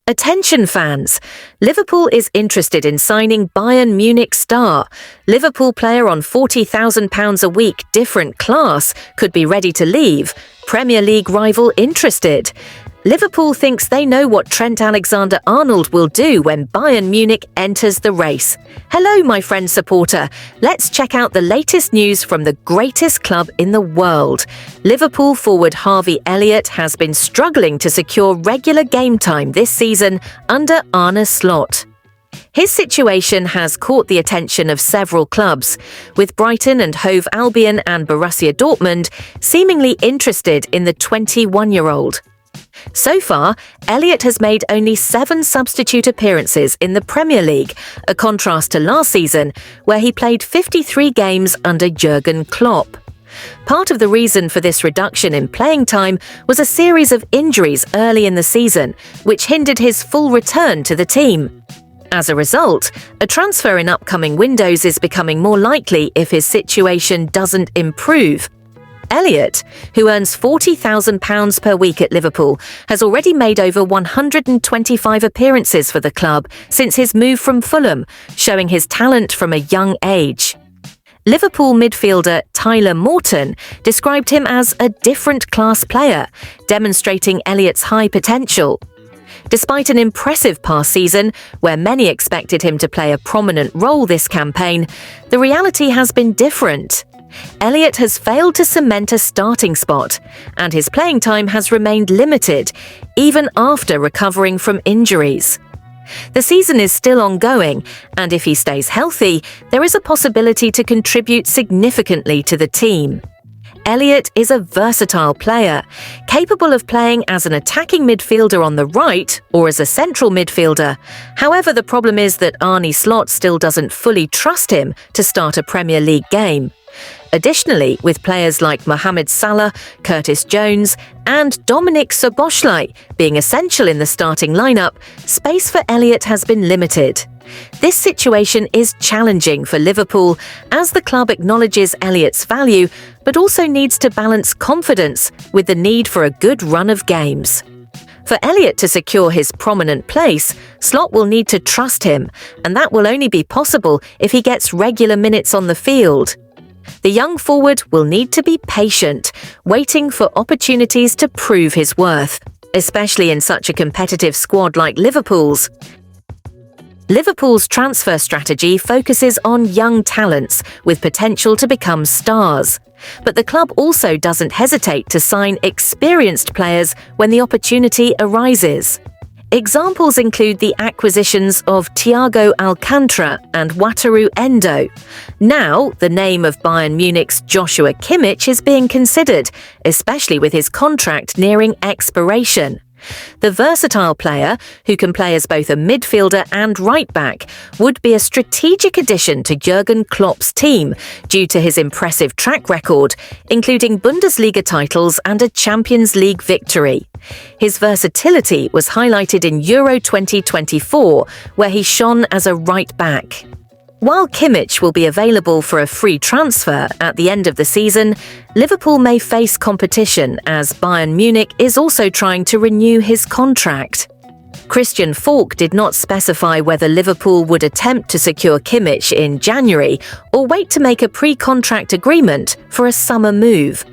Attention fans! Liverpool is interested in signing Bayern Munich star. Liverpool player on £40,000 a week, different class, could be ready to leave. Premier League rival interested. Liverpool thinks they know what Trent Alexander-Arnold will do when Bayern Munich enters the race. Hello, my friend supporter. Let's check out the latest news from the greatest club in the world. Liverpool forward Harvey Elliott has been struggling to secure regular game time this season under Arne Slot. His situation has caught the attention of several clubs, with Brighton and Hove Albion and Borussia Dortmund seemingly interested in the 21-year-old. So far, Elliott has made only 7 substitute appearances in the Premier League, a contrast to last season, where he played 53 games under Jurgen Klopp. Part of the reason for this reduction in playing time was a series of injuries early in the season, which hindered his full return to the team. As a result, a transfer in upcoming windows is becoming more likely if his situation doesn't improve. Elliott, who earns £40,000 per week at Liverpool, has already made over 125 appearances for the club since his move from Fulham, showing his talent from a young age. Liverpool midfielder Tyler Morton described him as a different class player, demonstrating Elliott's high potential. Despite an impressive past season, where many expected him to play a prominent role this campaign, the reality has been different. Elliott has failed to cement a starting spot, and his playing time has remained limited, even after recovering from injuries. The season is still ongoing, and if he stays healthy, there is a possibility to contribute significantly to the team. Elliott is a versatile player, capable of playing as an attacking midfielder on the right or as a central midfielder. However, the problem is that Arne Slot still doesn't fully trust him to start a Premier League game. Additionally, with players like Mohamed Salah, Curtis Jones and Dominik Szoboszlai being essential in the starting lineup, space for Elliott has been limited. This situation is challenging for Liverpool as the club acknowledges Elliott's value but also needs to balance confidence with the need for a good run of games. For Elliott to secure his prominent place, Slot will need to trust him, and that will only be possible if he gets regular minutes on the field. The young forward will need to be patient, waiting for opportunities to prove his worth, especially in such a competitive squad like Liverpool's. Liverpool's transfer strategy focuses on young talents with potential to become stars. But the club also doesn't hesitate to sign experienced players when the opportunity arises. Examples include the acquisitions of Thiago Alcantara and Wataru Endo. Now, the name of Bayern Munich's Joshua Kimmich is being considered, especially with his contract nearing expiration. The versatile player, who can play as both a midfielder and right-back, would be a strategic addition to Jurgen Klopp's team due to his impressive track record, including Bundesliga titles and a Champions League victory. His versatility was highlighted in Euro 2024, where he shone as a right-back. While Kimmich will be available for a free transfer at the end of the season, Liverpool may face competition as Bayern Munich is also trying to renew his contract. Christian Falk did not specify whether Liverpool would attempt to secure Kimmich in January or wait to make a pre-contract agreement for a summer move.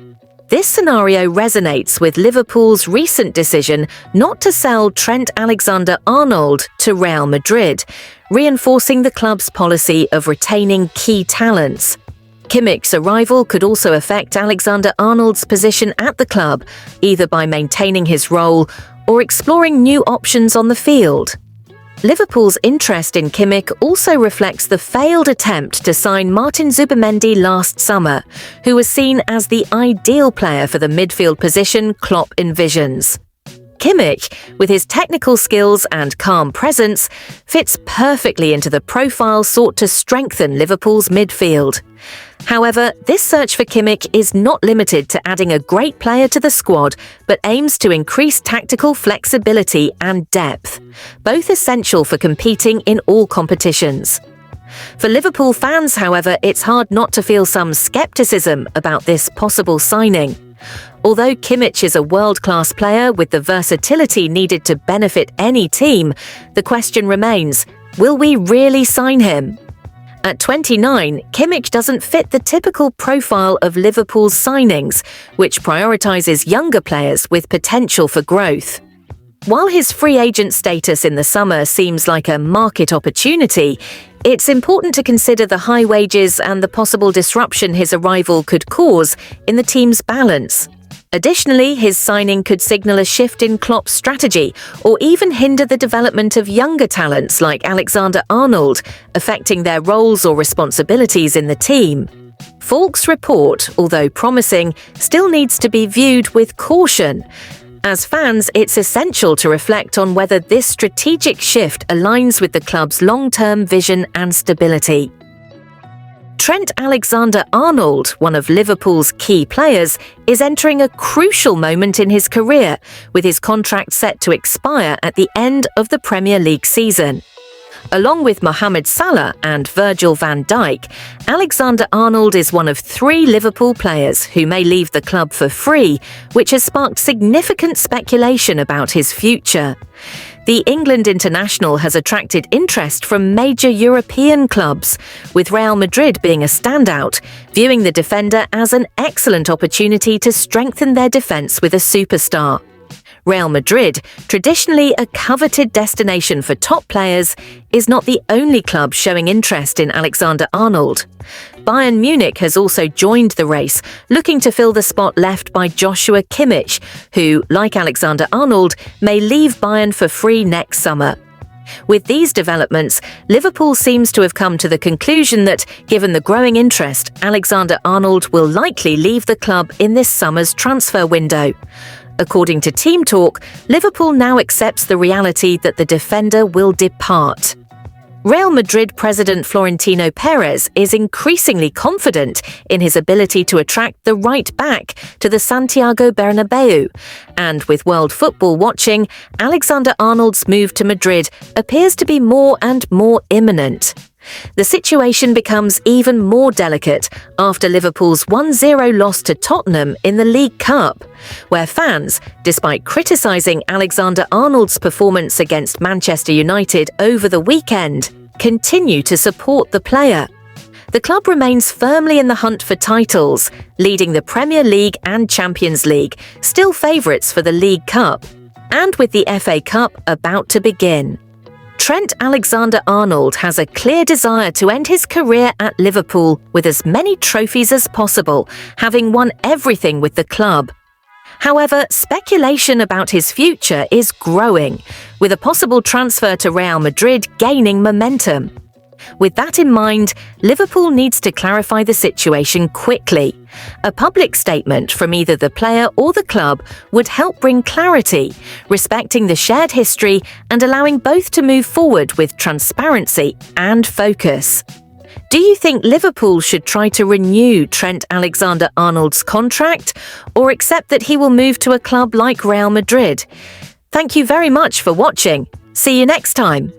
This scenario resonates with Liverpool's recent decision not to sell Trent Alexander-Arnold to Real Madrid, reinforcing the club's policy of retaining key talents. Kimmich's arrival could also affect Alexander-Arnold's position at the club, either by maintaining his role or exploring new options on the field. Liverpool's interest in Kimmich also reflects the failed attempt to sign Martin Zubimendi last summer, who was seen as the ideal player for the midfield position Klopp envisions. Kimmich, with his technical skills and calm presence, fits perfectly into the profile sought to strengthen Liverpool's midfield. However, this search for Kimmich is not limited to adding a great player to the squad, but aims to increase tactical flexibility and depth, both essential for competing in all competitions. For Liverpool fans, however, it's hard not to feel some skepticism about this possible signing. Although Kimmich is a world-class player with the versatility needed to benefit any team, the question remains, will we really sign him? At 29, Kimmich doesn't fit the typical profile of Liverpool's signings, which prioritises younger players with potential for growth. While his free agent status in the summer seems like a market opportunity, it's important to consider the high wages and the possible disruption his arrival could cause in the team's balance. Additionally, his signing could signal a shift in Klopp's strategy or even hinder the development of younger talents like Alexander-Arnold, affecting their roles or responsibilities in the team. Falk's report, although promising, still needs to be viewed with caution. As fans, it's essential to reflect on whether this strategic shift aligns with the club's long-term vision and stability. Trent Alexander-Arnold, one of Liverpool's key players, is entering a crucial moment in his career, with his contract set to expire at the end of the Premier League season. Along with Mohamed Salah and Virgil van Dijk, Alexander-Arnold is one of 3 Liverpool players who may leave the club for free, which has sparked significant speculation about his future. The England international has attracted interest from major European clubs, with Real Madrid being a standout, viewing the defender as an excellent opportunity to strengthen their defence with a superstar. Real Madrid, traditionally a coveted destination for top players, is not the only club showing interest in Alexander-Arnold. Bayern Munich has also joined the race, looking to fill the spot left by Joshua Kimmich, who, like Alexander-Arnold, may leave Bayern for free next summer. With these developments, Liverpool seems to have come to the conclusion that, given the growing interest, Alexander-Arnold will likely leave the club in this summer's transfer window. According to Team Talk, Liverpool now accepts the reality that the defender will depart. Real Madrid president Florentino Perez is increasingly confident in his ability to attract the right back to the Santiago Bernabeu, and with world football watching, Alexander-Arnold's move to Madrid appears to be more and more imminent. The situation becomes even more delicate after Liverpool's 1-0 loss to Tottenham in the League Cup, where fans, despite criticising Alexander-Arnold's performance against Manchester United over the weekend, continue to support the player. The club remains firmly in the hunt for titles, leading the Premier League and Champions League, still favourites for the League Cup, and with the FA Cup about to begin. Trent Alexander-Arnold has a clear desire to end his career at Liverpool with as many trophies as possible, having won everything with the club. However, speculation about his future is growing, with a possible transfer to Real Madrid gaining momentum. With that in mind, Liverpool needs to clarify the situation quickly. A public statement from either the player or the club would help bring clarity, respecting the shared history and allowing both to move forward with transparency and focus. Do you think Liverpool should try to renew Trent Alexander-Arnold's contract, or accept that he will move to a club like Real Madrid? Thank you very much for watching. See you next time.